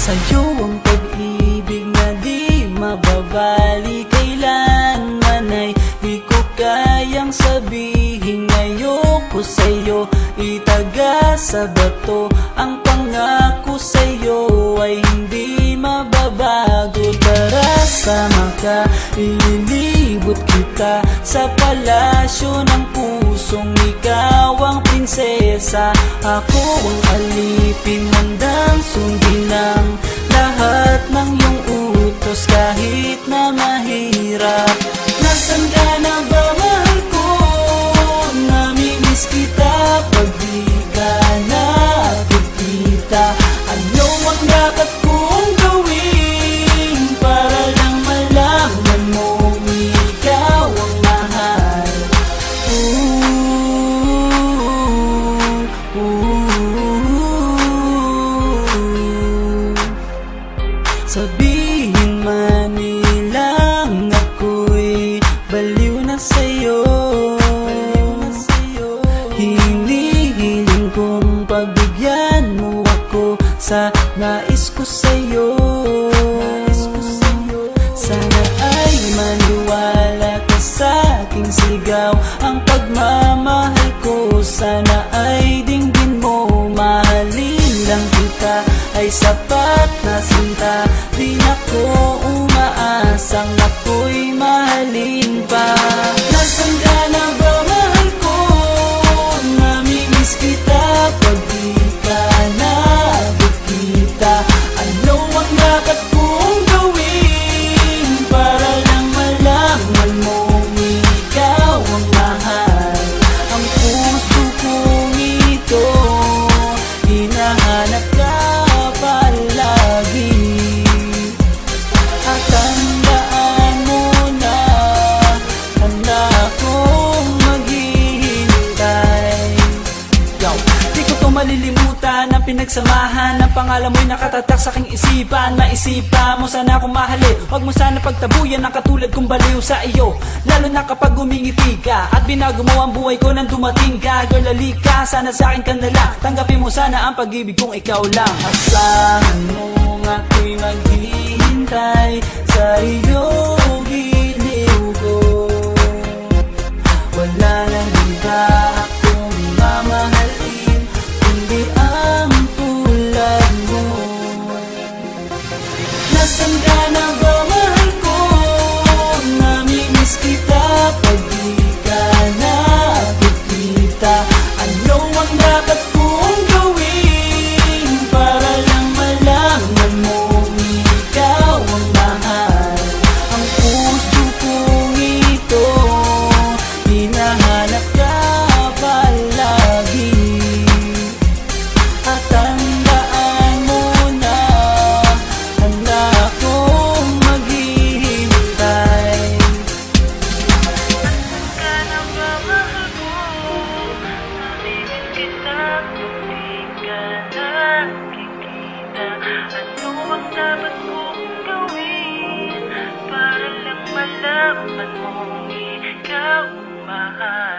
Sa'yo ang pag-ibig na di mababali, kailanman ay di ko kayang sabihin. Ayoko sa'yo itaga sa bato, ang pangako sa'yo ay hindi mababago. Tara, sama ka, ililibot kita sa palasyo ng pusong ikaw ang prinsesa. Ako ang alipin, handang sundin ang lahat ng iyong utos kahit na mahirap. Nasaan ka na ba, mahal ko? Namimiss kita pag di ka nakikita. Ano ang dapat kong gawin para lang malaman mo ikaw ang mahal? Sabihin man nilang ako'y baliw na sa'yo, hinihiling kong pagbigyan mo ako sa nais ko sa'yo. Sana ay maniwala ka sa aking sigaw, ang pagmamahal ko sana ay dinggin mo. Mahalin lang kita ay sapat na sinta, di na ko umaasang ako'y mahalin pa. Nasaan ka na ba, mahal ko? Namimiss kita pag di ka nakikita. Ano ang dapat kong gawin para lang malaman mo ikaw ang mahal? Ang puso kong ito hinahanap ka palagi, at tandaan mo na handa akong maghihintay. Di ko to malilimutan ang pinagsamahan, ang pangalan mo'y nakatatak sa aking isipan. Maisipan mo sana akong mahalin, huwag mo sana pagtabuyan ang katulad kong baliw sa iyo. Lalo na kapag umingiti ka at binago mo ang buhay ko nang dumating ka. Girl, halika, sana sa akin ka na lang, tanggapin mo sana ang pag-ibig kong ikaw lang. Asahan mo ako'y maghihintay sa iyong giliw ko. Wala nang iba akong mamahalin kundi ang tulad mo. Nasaan ka na ba, mahal ko? Namimiss kita pag di ka nakikita. Ano ang dapat kong gawin para lang malaman mo ikaw ang mahal? Ang puso kong ito hinahanap ka palagi, at tandaan mo na handa akong maghihintay. Nasaan ka na ba, mahal ko? Namimiss kita kung di ka nakikita. Ano ang dapat kong gawin para lang malaman mo ikaw ang mahal?